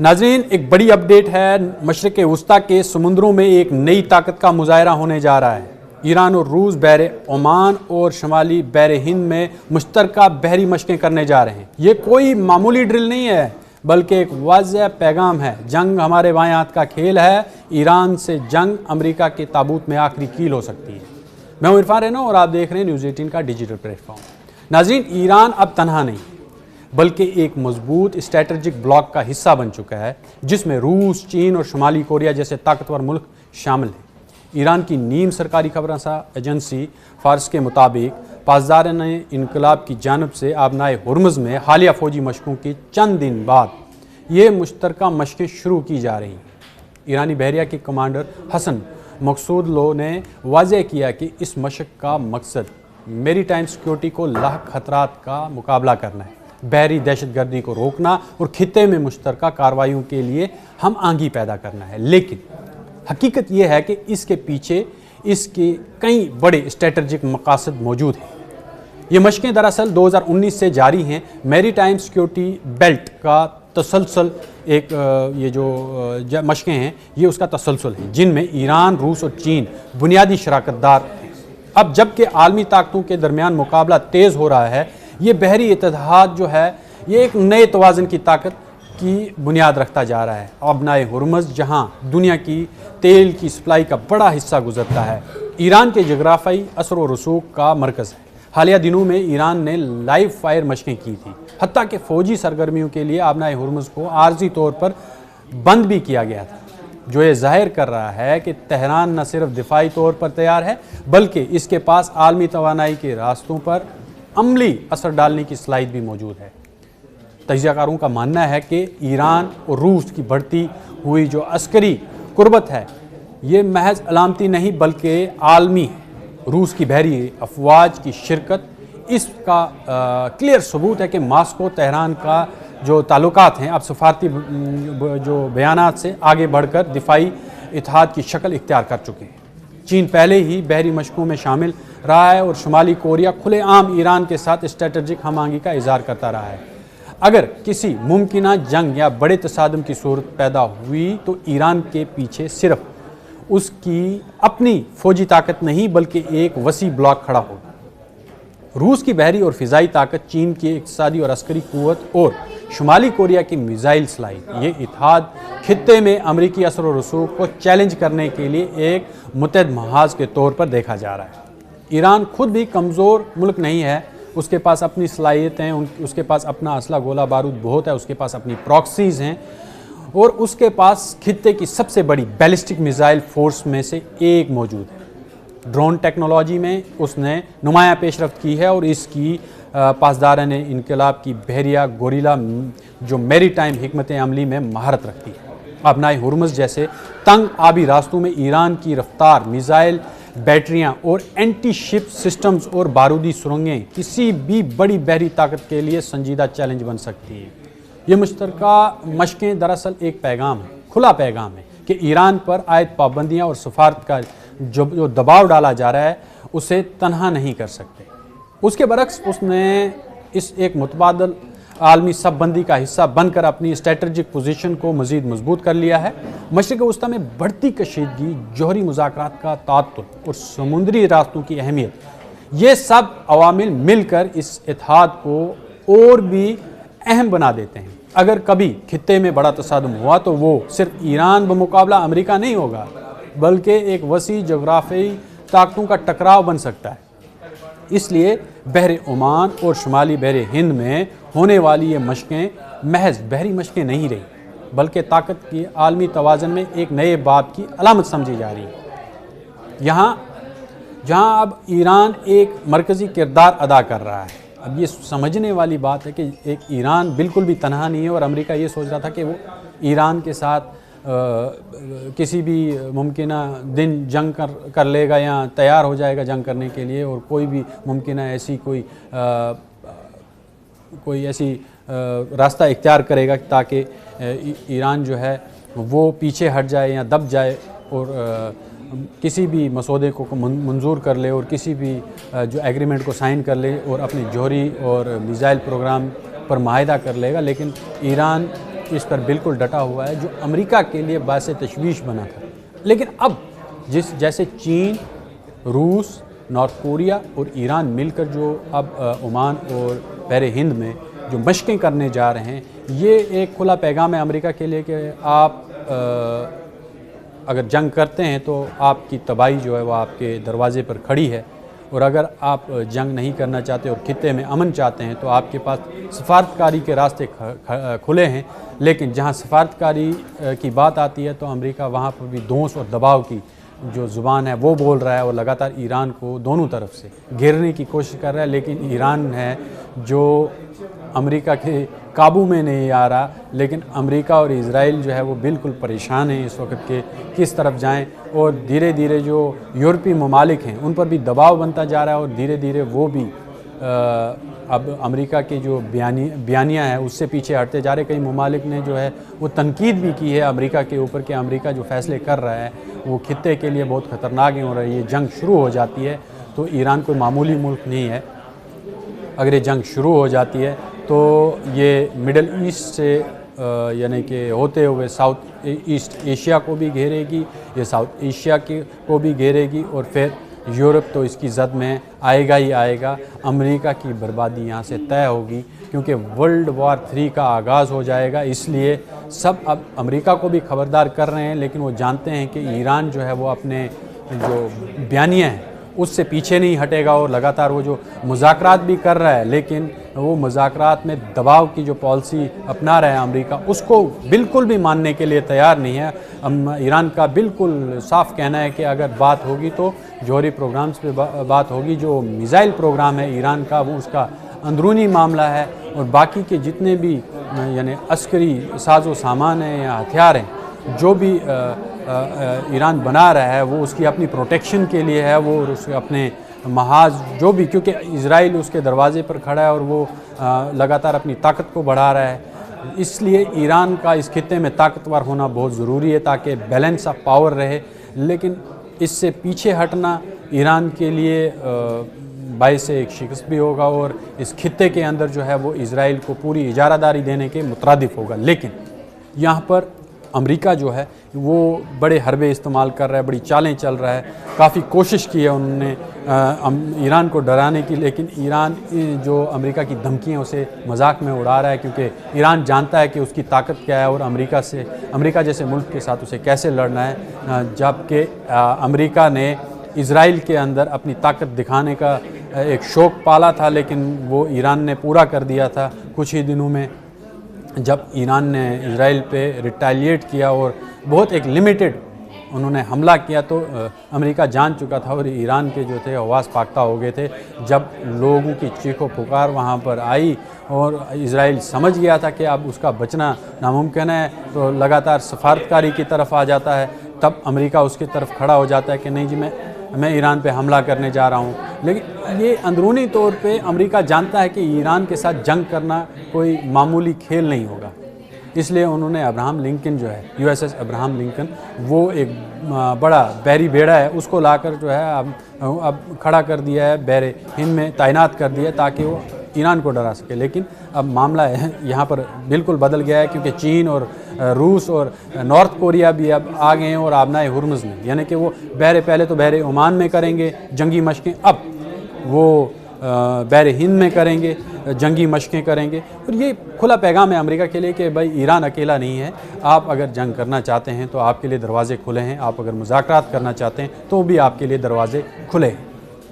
नाज़रीन, एक बड़ी अपडेट है। मशरिक़ वस्ता के समुंदरों में एक नई ताकत का मुजाहरा होने जा रहा है। ईरान और रूस बहरे ओमान और शुमाली बहरे हिंद में मुश्तरका बहरी मशक़ें करने जा रहे हैं। ये कोई मामूली ड्रिल नहीं है, बल्कि एक वाज़ेह पैगाम है। जंग हमारे बाएं हाथ का खेल है। ईरान से जंग अमेरिका के ताबूत में आखिरी कील हो सकती है। मैं हूं इरफान रैना और आप देख रहे हैं न्यूज़ 18 का डिजिटल प्लेटफॉर्म। नाज़रीन, ईरान अब तनहा नहीं बल्कि एक मजबूत स्ट्रैटेजिक ब्लॉक का हिस्सा बन चुका है, जिसमें रूस, चीन और शुमाली कोरिया जैसे ताकतवर मुल्क शामिल हैं। ईरान की नीम सरकारी खबरसां एजेंसी फार्स के मुताबिक पासदारान इनकलाब की जानब से आबनाए हुर्मुज़ में हालिया फ़ौजी मशकों के चंद दिन बाद ये मुश्तरका मशक़ें शुरू की जा रही हैं। ईरानी बहरिया के कमांडर हसन मकसूदलो ने वाज़ेह किया कि इस मशक़ का मकसद मैरीटाइम सिक्योरिटी को लाहक खतरात का मुकाबला करना है, बहरी दहशतगर्दी को रोकना और खित्ते में मुश्तरका कार्रवाइयों के लिए हम आंगी पैदा करना है। लेकिन हकीकत यह है कि इसके पीछे इसके कई बड़े स्ट्रेटजिक मकासद मौजूद हैं। ये मशक़ें दरअसल 2019 से जारी हैं। मैरीटाइम सिक्योरिटी बेल्ट का तसलसल एक ये जो मशक़ें हैं, ये उसका तसलसल है, जिनमें ईरान, रूस और चीन बुनियादी शराकतदार हैं। अब जबकि आलमी ताकतों के दरमियान मुकाबला तेज़ हो रहा है, ये बहरी इत्तेहाद जो है ये एक नए तवाज़न की ताकत की बुनियाद रखता जा रहा है। आबनाए हुर्मुज़, जहाँ दुनिया की तेल की सप्लाई का बड़ा हिस्सा गुजरता है, ईरान के जगराफाई असर व रसूख का मरकज़ है। हालिया दिनों में ईरान ने लाइव फायर मशक़ें की थी, हत्ता कि फ़ौजी सरगर्मियों के लिए आबनाए हुर्मुज़ को आर्जी तौर पर बंद भी किया गया था, जो ये जाहिर कर रहा है कि तेहरान न सिर्फ दिफाई तौर पर तैयार है, बल्कि इसके पास आलमी तवानाई के रास्तों पर अमली असर डालने की सलाहियत भी मौजूद है। तजियाकारों का मानना है कि ईरान और रूस की बढ़ती हुई जो अस्करी कुर्बत है, ये महज अलामती नहीं बल्कि आलमी है। रूस की बहरी अफवाज की शिरकत इसका क्लियर सबूत है कि मास्को तेहरान का जो ताल्लुकात हैं अब सफारती जो बयानात से आगे बढ़कर दिफाई इत्तेहाद की शक्ल इख्तियार कर चुके हैं। चीन पहले ही बहरी मशकों में शामिल रहा है और शुमाली कोरिया खुलेआम ईरान के साथ स्ट्रेटजिक हमआहंगी का इजहार करता रहा है। अगर किसी मुमकिना जंग या बड़े तसादम की सूरत पैदा हुई तो ईरान के पीछे सिर्फ उसकी अपनी फौजी ताकत नहीं बल्कि एक वसी ब्लॉक खड़ा होगा। रूस की बहरी और फ़िज़ाई ताकत, चीन की इक़्तिसादी और अस्करी क़ुव्वत और शुमाली कोरिया की मिज़ाइल सलाहियत, ये इत्तेहाद खित्ते में अमरीकी असर और रसूख को चैलेंज करने के लिए एक मुतहद महाज के तौर पर देखा जा रहा है। ईरान खुद भी कमज़ोर मुल्क नहीं है, उसके पास अपनी सलाहियतें, उसके पास अपना असला गोला बारूद बहुत है, उसके पास अपनी प्रॉक्सीज़ हैं और उसके पास खित्ते की सबसे बड़ी बैलिस्टिक मिसाइल फोर्स में से एक मौजूद है। ड्रोन टेक्नोलॉजी में उसने नुमाया पेशरफ्त की है और इसकी पासदारान इनकलाब की बहरिया गोरिल्ला जो मैरीटाइम हिकमत अमली में महारत रखती है। आबनाए हुर्मुज़ जैसे तंग आबी रास्तों में ईरान की रफ्तार, मिसाइल बैटरियाँ और एंटी शिप सिस्टम्स और बारूदी सुरंगें किसी भी बड़ी बहरी ताकत के लिए संजीदा चैलेंज बन सकती है। ये मुश्तरका मशक़ें दरअसल एक पैगाम है, खुला पैगाम है कि ईरान पर आयद पाबंदियाँ और सफारत का जो दबाव डाला जा रहा है उसे तनहा नहीं कर सकते। उसके बरक्स उसने इस एक मुतबादल आलमी सबबंदी का हिस्सा बनकर अपनी स्ट्रेटजिक पोजीशन को मज़ीद मजबूत कर लिया है। मशरिक़ वस्ता में बढ़ती कशीदगी, जौहरी मुज़ाकरात का तात्तुल और समुद्री रास्तों की अहमियत, ये सब अवामिल मिलकर इस इत्तेहाद को और भी अहम बना देते हैं। अगर कभी खित्ते में बड़ा तसादुम हुआ तो वो सिर्फ ईरान बमुकाबला अमेरिका नहीं होगा, बल्कि एक वसी जोग्राफी ताकतों का टकराव बन सकता है। इसलिए बहरे ओमान और शुमाली बहरे हिंद में होने वाली ये मशक़ें महज बहरी मशक़ें नहीं रही, बल्कि ताकत की आलमी तवाज़न में एक नए बाब की अलामत समझी जा रही है। जहाँ अब ईरान एक मरकज़ी किरदार अदा कर रहा है। अब ये समझने वाली बात है कि एक ईरान बिल्कुल भी तनहा नहीं है और अमेरिका ये सोच रहा था कि वो ईरान के साथ किसी भी मुमकिना दिन जंग कर लेगा या तैयार हो जाएगा जंग करने के लिए, और कोई भी मुमकिना ऐसी कोई ऐसी रास्ता इख्तियार करेगा ताकि ईरान जो है वो पीछे हट जाए या दब जाए और किसी भी मसौदे को मंजूर कर ले और किसी भी जो एग्रीमेंट को साइन कर ले और अपने जौहरी और मिसाइल प्रोग्राम पर माहिदा कर लेगा। लेकिन ईरान इस पर बिल्कुल डटा हुआ है, जो अमेरिका के लिए बायस तशवीश बना था। लेकिन अब जैसे चीन, रूस, नॉर्थ कोरिया और ईरान मिलकर जो अब ओमान और बहरे हिंद में जो मशक़ें करने जा रहे हैं, ये एक खुला पैगाम है अमेरिका के लिए कि आप अगर जंग करते हैं तो आपकी तबाही जो है वो आपके दरवाज़े पर खड़ी है, और अगर आप जंग नहीं करना चाहते और खित्ते में अमन चाहते हैं तो आपके पास सफारतकारी के रास्ते खुले हैं। लेकिन जहां सफारतकारी की बात आती है तो अमेरिका वहां पर भी दोष और दबाव की जो ज़ुबान है वो बोल रहा है, और लगातार ईरान को दोनों तरफ से घेरने की कोशिश कर रहा है। लेकिन ईरान है जो अमेरिका के काबू में नहीं आ रहा। लेकिन अमेरिका और इज़राइल जो है वो बिल्कुल परेशान हैं इस वक्त के किस तरफ जाएं, और धीरे धीरे जो यूरोपीय ममालिक हैं उन पर भी दबाव बनता जा रहा है, और धीरे धीरे वो भी अब अमेरिका के जो बयानियाँ हैं उससे पीछे हटते जा रहे। कई ममालिक ने जो है वो तनकीद भी की है अमेरिका के ऊपर कि अमेरिका जो फ़ैसले कर रहा है वो खित्ते के लिए बहुत ख़तरनाक हैं, और ये जंग शुरू हो जाती है तो ईरान कोई मामूली मुल्क नहीं है। अगर ये जंग शुरू हो जाती है तो ये मिडल ईस्ट से यानी कि होते हुए साउथ ईस्ट एशिया को भी घेरेगी, ये साउथ एशिया को भी घेरेगी, और फिर यूरोप तो इसकी जद में आएगा ही आएगा। अमेरिका की बर्बादी यहाँ से तय होगी, क्योंकि वर्ल्ड वॉर 3 का आगाज़ हो जाएगा। इसलिए सब अब अमेरिका को भी खबरदार कर रहे हैं, लेकिन वो जानते हैं कि ईरान जो है वो अपने जो बयानियाँ हैं उससे पीछे नहीं हटेगा, और लगातार वो जो मुज़ाकरात भी कर रहा है, लेकिन वो मुज़ाकरात में दबाव की जो पॉलिसी अपना रहा है अमेरिका, उसको बिल्कुल भी मानने के लिए तैयार नहीं है। ईरान का बिल्कुल साफ कहना है कि अगर बात होगी तो जौहरी प्रोग्राम्स पे बात होगी। जो मिसाइल प्रोग्राम है ईरान का वो उसका अंदरूनी मामला है, और बाकी के जितने भी यानी अस्करी साजो सामान हैं या हथियार हैं जो भी ईरान बना रहा है वो उसकी अपनी प्रोटेक्शन के लिए है, वो उसके अपने महाज जो भी, क्योंकि इजराइल उसके दरवाजे पर खड़ा है और वो लगातार अपनी ताकत को बढ़ा रहा है। इसलिए ईरान का इस खित्ते में ताकतवर होना बहुत ज़रूरी है ताकि बैलेंस ऑफ पावर रहे। लेकिन इससे पीछे हटना ईरान के लिए बायस एक शिकस्त भी होगा, और इस खित्ते के अंदर जो है वो इजराइल को पूरी इजारादारी देने के मुतरादिफ होगा। लेकिन यहाँ पर अमेरिका जो है वो बड़े हरबे इस्तेमाल कर रहा है, बड़ी चालें चल रहा है। काफ़ी कोशिश की है उन्होंने ईरान को डराने की, लेकिन ईरान जो अमेरिका की धमकियाँ उसे मजाक में उड़ा रहा है, क्योंकि ईरान जानता है कि उसकी ताकत क्या है और अमेरिका जैसे मुल्क के साथ उसे कैसे लड़ना है। जबकि अमेरिका ने इजराइल के अंदर अपनी ताकत दिखाने का एक शौक़ पाला था, लेकिन वो ईरान ने पूरा कर दिया था कुछ ही दिनों में, जब ईरान ने इजराइल पे रिटेलिएट किया और बहुत एक लिमिटेड उन्होंने हमला किया। तो अमेरिका जान चुका था और ईरान के जो थे हवास पाख्ता हो गए थे जब लोगों की चीखों पुकार वहाँ पर आई, और इजराइल समझ गया था कि अब उसका बचना नामुमकिन है, तो लगातार सफारतकारी की तरफ आ जाता है। तब अमेरिका उसकी तरफ खड़ा हो जाता है कि नहीं जी मैं ईरान पे हमला करने जा रहा हूँ। लेकिन ये अंदरूनी तौर पे अमेरिका जानता है कि ईरान के साथ जंग करना कोई मामूली खेल नहीं होगा। इसलिए उन्होंने अब्राहम लिंकन जो है USS अब्राहम लिंकन, वो एक बड़ा बहरी बेड़ा है, उसको लाकर जो है अब खड़ा कर दिया है, बहरे हिंद में तैनात कर दिया है ताकि वो ईरान को डरा सके। लेकिन अब मामला है यहाँ पर बिल्कुल बदल गया है, क्योंकि चीन और रूस और नॉर्थ कोरिया भी अब आ गए हैं और आबनाए हुर्मुज़ में, यानी कि वो पहले तो बहरे ओमान में करेंगे जंगी मशक़ें, अब वो बहरे हिंद में करेंगे जंगी मशक़ें करेंगे। और ये खुला पैगाम है अमेरिका के लिए कि भाई ईरान अकेला नहीं है, आप अगर जंग करना चाहते हैं तो आपके लिए दरवाजे खुले हैं, आप अगर मुज़ाकरात करना चाहते हैं तो भी आपके लिए दरवाजे खुले हैं।